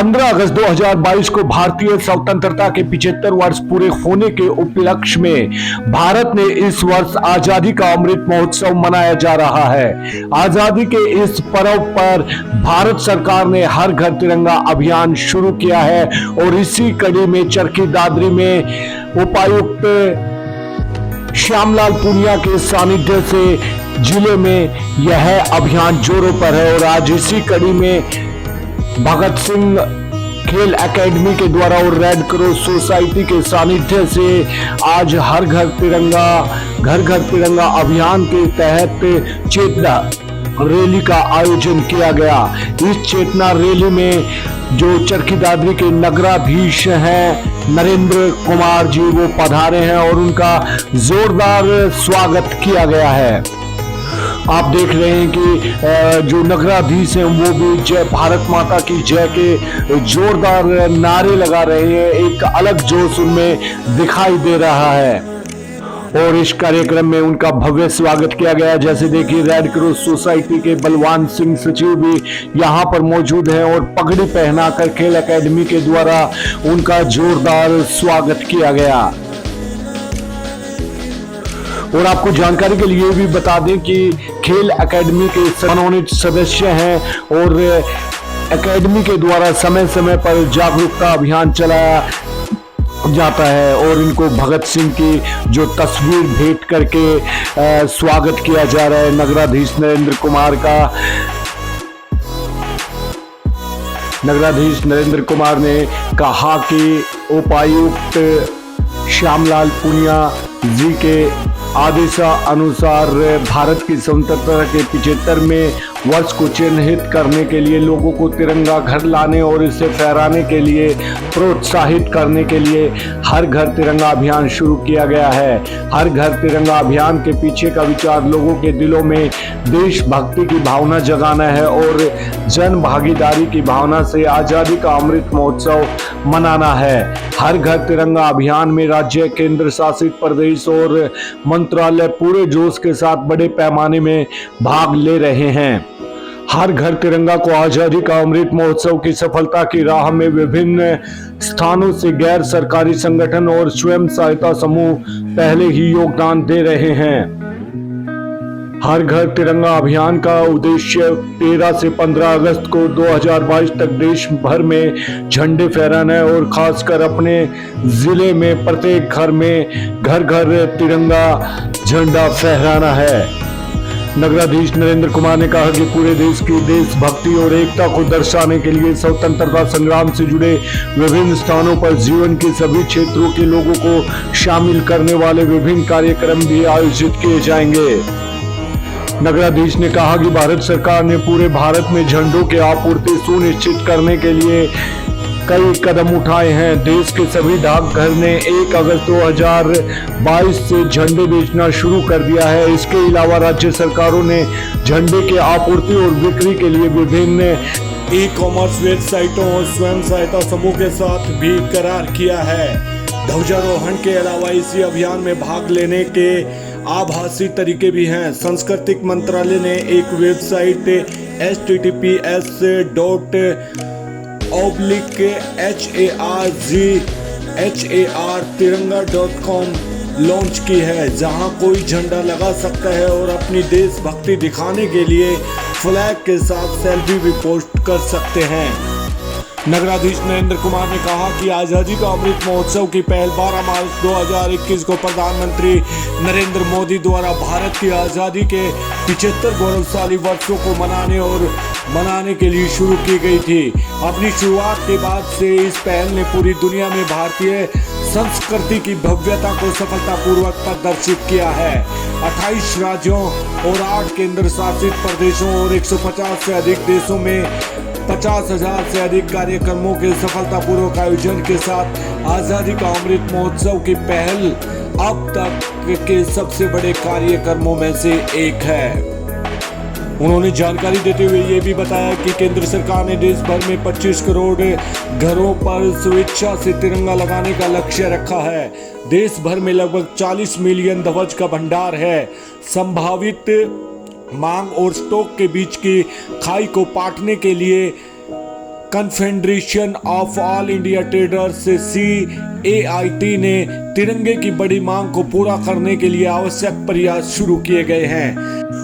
15 अगस्त 2022 को भारतीय स्वतंत्रता के 75 वर्ष पूरे होने के उपलक्ष्य में भारत ने इस वर्ष आजादी का अमृत महोत्सव मनाया जा रहा है। आजादी के इस पर्व पर भारत सरकार ने हर घर तिरंगा अभियान शुरू किया है और इसी कड़ी में चरखी दादरी में उपायुक्त श्यामलाल पुनिया के सानिध्य से जिले में यह अभियान जोरों पर है और आज इसी कड़ी में भगत सिंह खेल एकेडमी के द्वारा और रेड क्रॉस सोसाइटी के सानिध्य से आज हर घर तिरंगा अभियान के तहत चेतना रैली का आयोजन किया गया। इस चेतना रैली में जो चरखी दादरी के नगराधीश हैं नरेंद्र कुमार जी वो पधारे हैं और उनका जोरदार स्वागत किया गया है। आप देख रहे हैं कि जो नगराधीश हैं वो भी जय भारत माता की जय के जोरदार नारे लगा रहे हैं। एक अलग जोश उनमें दिखाई दे रहा है और इस कार्यक्रम में उनका भव्य स्वागत किया गया। जैसे देखिए रेड क्रॉस सोसाइटी के बलवान सिंह सचिव भी यहाँ पर मौजूद हैं और पगड़ी पहनाकर खेल एकेडमी के द्वारा उनका जोरदार स्वागत किया गया। और आपको जानकारी के लिए भी बता दें कि खेल एकेडमी के मनोनीत सदस्य हैं और एकेडमी के द्वारा समय समय पर जागरूकता अभियान चलाया जाता है और इनको भगत सिंह की जो तस्वीर भेंट करके स्वागत किया जा रहा है नगराधीश नरेंद्र कुमार का। नगराधीश नरेंद्र कुमार ने कहा कि उपायुक्त श्यामलाल पुनिया जी के आदेशानुसार भारत की स्वतंत्रता के 75वें वर्ष को चिन्हित करने के लिए लोगों को तिरंगा घर लाने और इसे फहराने के लिए प्रोत्साहित करने के लिए हर घर तिरंगा अभियान शुरू किया गया है। हर घर तिरंगा अभियान के पीछे का विचार लोगों के दिलों में देशभक्ति की भावना जगाना है और जन भागीदारी की भावना से आजादी का अमृत महोत्सव मनाना है। हर घर तिरंगा अभियान में राज्य, केंद्र शासित प्रदेश और मंत्रालय पूरे जोश के साथ बड़े पैमाने में भाग ले रहे हैं। हर घर तिरंगा को आजादी का अमृत महोत्सव की सफलता की राह में विभिन्न स्थानों से गैर सरकारी संगठन और स्वयं सहायता समूह पहले ही योगदान दे रहे हैं। हर घर तिरंगा अभियान का उद्देश्य 13 से 15 अगस्त को 2022 तक देश भर में झंडे फहराना है और खासकर अपने जिले में प्रत्येक घर में घर तिरंगा झंडा फहराना है। नगराधीश नरेंद्र कुमार ने कहा कि पूरे देश की देशभक्ति और एकता को दर्शाने के लिए स्वतंत्रता संग्राम से जुड़े विभिन्न स्थानों पर जीवन के सभी क्षेत्रों के लोगों को शामिल करने वाले विभिन्न कार्यक्रम भी आयोजित किए जाएंगे। नगराधीश ने कहा कि भारत सरकार ने पूरे भारत में झंडों की आपूर्ति सुनिश्चित करने के लिए कई कदम उठाए हैं। देश के सभी डाकघर ने 1 अगस्त 2022 से झंडे बेचना शुरू कर दिया है। इसके अलावा राज्य सरकारों ने झंडे की आपूर्ति और बिक्री के लिए विभिन्न ई-कॉमर्स वेबसाइटों और स्वयं सहायता समूह के साथ भी करार किया है। ध्वजारोहण के अलावा इसी अभियान में भाग लेने के आभासी तरीके भी हैं। सांस्कृतिक मंत्रालय ने एक वेबसाइट https://hartiranga.com लॉन्च की है, जहां कोई झंडा लगा सकता है और अपनी देशभक्ति दिखाने के लिए फ्लैग के साथ सेल्फी भी पोस्ट कर सकते हैं। नगराधीश नरेंद्र कुमार ने कहा कि आजादी का अमृत महोत्सव की पहल 12 मार्च 2021 को प्रधानमंत्री नरेंद्र मोदी द्वारा भारत की आजादी के 75 गौरवशाली वर्षों को मनाने के लिए शुरू की गई थी। अपनी शुरुआत के बाद से इस पहल ने पूरी दुनिया में भारतीय संस्कृति की भव्यता को सफलतापूर्वक प्रदर्शित किया है। 28 राज्यों और 8 केंद्र शासित प्रदेशों और 150 से अधिक देशों में 50,000 से अधिक कार्यक्रमों के सफलतापूर्वक आयोजन के साथ आजादी का अमृत महोत्सव की पहल अब तक के सबसे बड़े कार्यक्रमों में से एक है। उन्होंने जानकारी देते हुए ये भी बताया कि केंद्र सरकार ने देश भर में 25 करोड़ घरों पर स्वेच्छा से तिरंगा लगाने का लक्ष्य रखा है। देश भर में लगभग 40 मिलियन ध्वज का भंडार है। संभावित मांग और स्टॉक के बीच की खाई को पाटने के लिए confederation of all India traders CAIT ने तिरंगे की बड़ी मांग को पूरा करने के लिए आवश्यक प्रयास शुरू किए गए हैं।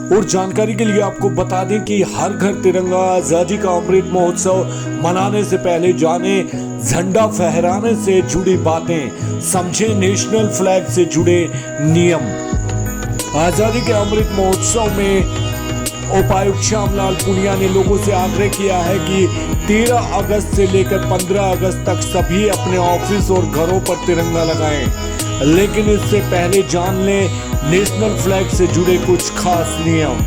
और जानकारी के लिए आपको बता दें कि हर घर तिरंगा आजादी का अमृत महोत्सव मनाने से पहले जाने झंडा फहराने से जुड़ी बातें, समझे नेशनल फ्लैग से जुड़े नियम। आजादी के अमृत महोत्सव में उपायुक्त श्यामलाल पुनिया ने लोगों से आग्रह किया है कि 13 अगस्त से लेकर 15 अगस्त तक सभी अपने ऑफिस और घरों पर तिरंगा लगाएं। लेकिन इससे पहले जान लें नेशनल फ्लैग से जुड़े कुछ खास नियम।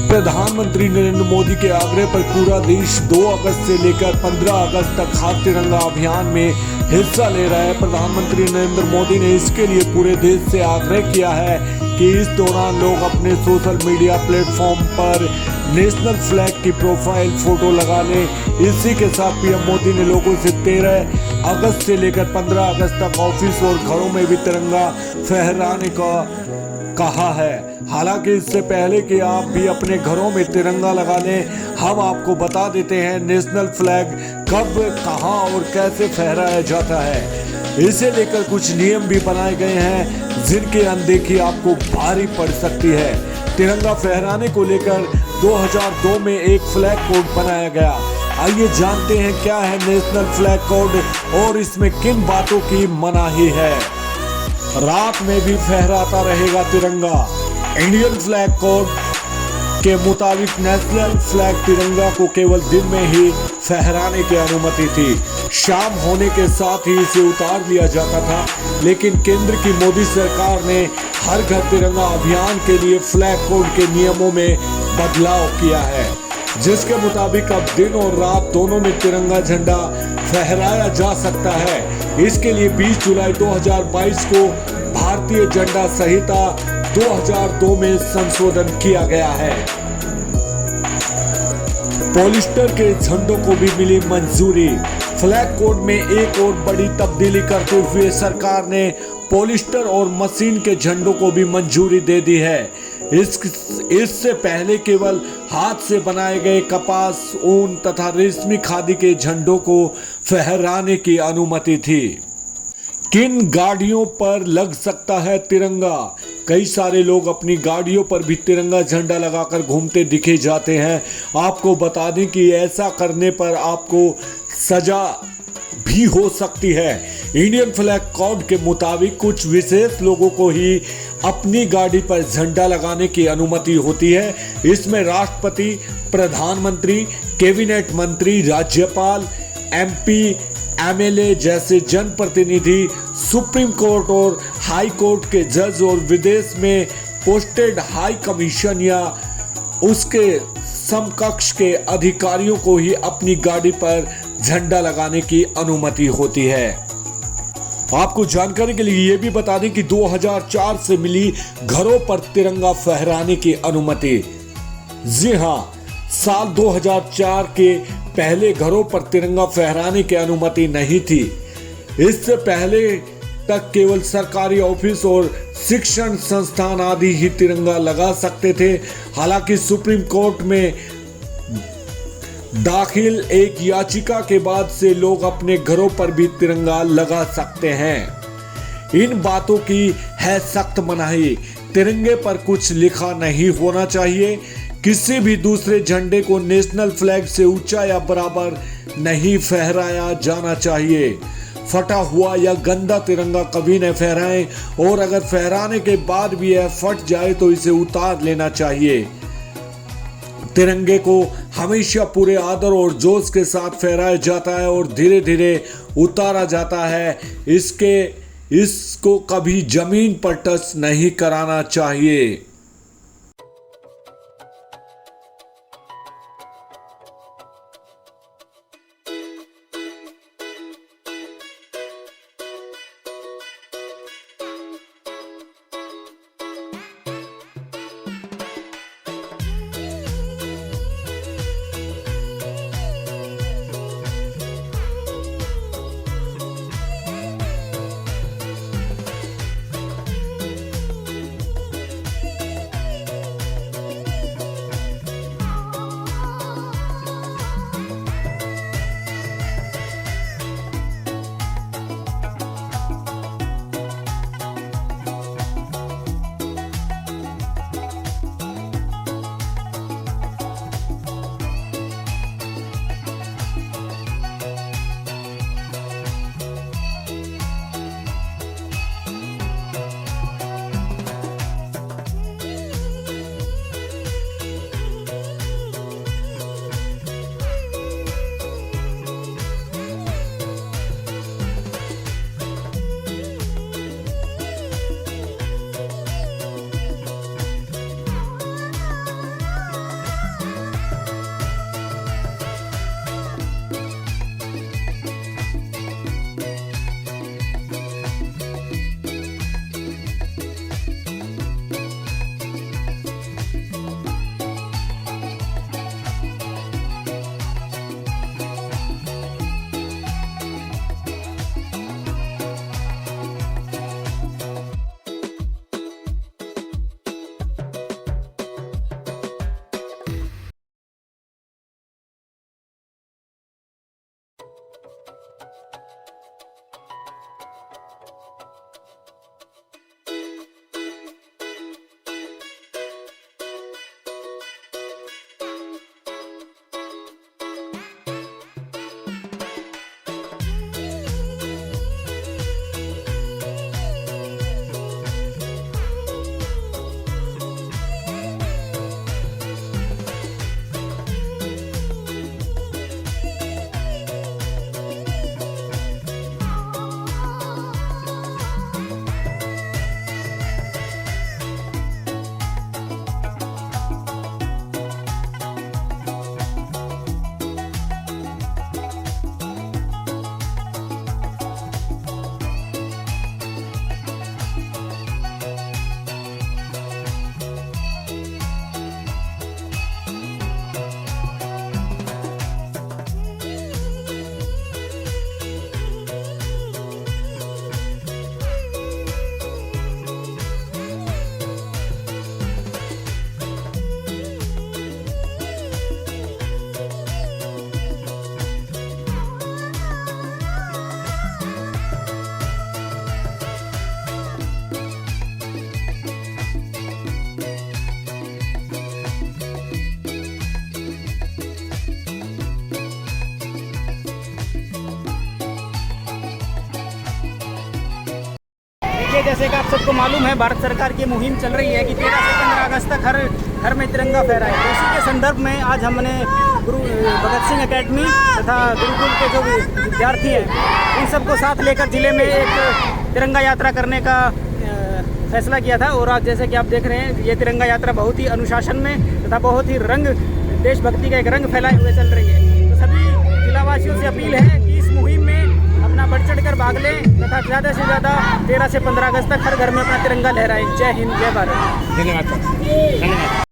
प्रधानमंत्री नरेंद्र मोदी के आग्रह पर पूरा देश 2 अगस्त से लेकर 15 अगस्त तक हाथ तिरंगा अभियान में हिस्सा ले रहा है। प्रधानमंत्री नरेंद्र मोदी ने इसके लिए पूरे देश से आग्रह किया है कि इस दौरान लोग अपने सोशल मीडिया प्लेटफॉर्म पर नेशनल फ्लैग की प्रोफाइल फोटो लगा लें। इसी के साथ पीएम मोदी ने लोगों से 13 अगस्त से लेकर 15 अगस्त तक ऑफिस और घरों में भी तिरंगा फहराने का कहा है। हालांकि इससे पहले कि आप भी अपने घरों में तिरंगा लगा लें, हम आपको बता देते हैं नेशनल फ्लैग कब, कहां और कैसे फहराया जाता है। इसे लेकर कुछ नियम भी बनाए गए हैं जिनकी अनदेखी आपको भारी पड़ सकती है। तिरंगा फहराने को लेकर 2002 में एक फ्लैग कोड बनाया गया। आइए जानते हैं क्या है नेशनल फ्लैग कोड और इसमें किन बातों की मनाही है। रात में भी फहराता रहेगा तिरंगा। इंडियन फ्लैग कोड के मुताबिक नेशनल फ्लैग तिरंगा को केवल दिन में ही फहराने की अनुमति थी। शाम होने के साथ ही इसे उतार लिया जाता था। लेकिन केंद्र की मोदी सरकार ने हर घर तिरंगा अभियान के लिए फ्लैग कोड के नियमों में बदलाव किया है, जिसके मुताबिक अब दिन और रात दोनों में तिरंगा झंडा फहराया जा सकता है। इसके लिए 20 जुलाई 2022 को भारतीय झंडा संहिता 2002 में संशोधन किया गया है। पॉलिस्टर के झंडों को भी मिली मंजूरी। फ्लैग कोड में एक और बड़ी तब्दीली करते हुए सरकार ने पॉलिस्टर और मशीन के झंडों को भी मंजूरी दे दी है। इससे पहले केवल हाथ से बनाए गए कपास, ऊन तथा रेशमी खादी के झंडों को फहराने की अनुमति थी। किन गाड़ियों पर लग सकता है तिरंगा? कई सारे लोग अपनी गाड़ियों पर भी तिरंगा झंडा लगाकर घूमते दिखे जाते हैं। आपको बता दें कि ऐसा करने पर आपको सजा भी हो सकती है। इंडियन फ्लैग कोड के मुताबिक कुछ विशेष लोगों को ही अपनी गाड़ी पर झंडा लगाने की अनुमति होती है। इसमें राष्ट्रपति, प्रधानमंत्री, कैबिनेट मंत्री, राज्यपाल, MP, MLA जैसे जनप्रतिनिधि, सुप्रीम कोर्ट और हाई कोर्ट के जज और विदेश में पोस्टेड हाई कमीशन या उसके समकक्ष के अधिकारियों को ही अपनी गाड़ी पर झंडा लगाने की अनुमति होती है। आपको जानकारी के लिए ये भी बता दें कि 2004 से मिली घरों पर तिरंगा फहराने की अनुमति। जी हां, साल 2004 के पहले घरों पर तिरंगा फहराने की अनुमति नहीं थी। इससे पहले तक केवल सरकारी ऑफिस और शिक्षण संस्थान आदि ही तिरंगा लगा सकते थे। हालांकि सुप्रीम कोर्ट में दाखिल एक याचिका के बाद से लोग अपने घरों पर भी तिरंगा लगा सकते हैं। इन बातों की है सख्त मनाही। तिरंगे पर कुछ लिखा नहीं होना चाहिए। किसी भी दूसरे झंडे को नेशनल फ्लैग से ऊंचा या बराबर नहीं फहराया जाना चाहिए। फटा हुआ या गंदा तिरंगा कभी न फहराएं और अगर फहराने के बाद भी यह फट जाए तो इसे उतार लेना चाहिए। तिरंगे को हमेशा पूरे आदर और जोश के साथ फहराया जाता है और धीरे धीरे उतारा जाता है। इसको कभी जमीन पर टच नहीं कराना चाहिए। देखिए, जैसे कि आप सबको मालूम है, भारत सरकार की मुहिम चल रही है कि 13 से 15 अगस्त तक हर घर में तिरंगा फहराए। तो इसी के संदर्भ में आज हमने गुरु भगत सिंह एकेडमी तथा गुरुकुल के जो विद्यार्थी हैं उन सबको साथ लेकर जिले में एक तिरंगा यात्रा करने का फैसला किया था। और आज जैसे कि आप देख रहे हैं, ये तिरंगा यात्रा बहुत ही अनुशासन में तथा बहुत ही देशभक्ति का एक रंग फैलाए हुए चल रही है। तो सभी जिलावासियों से अपील है कि इस मुहिम में अपना बढ़ चढ़ कर भाग लें तथा ज़्यादा से ज़्यादा 13 से 15 अगस्त तक हर घर में अपना तिरंगा लहराएं। जय हिंद, जय भारत। धन्यवाद सर, धन्यवाद।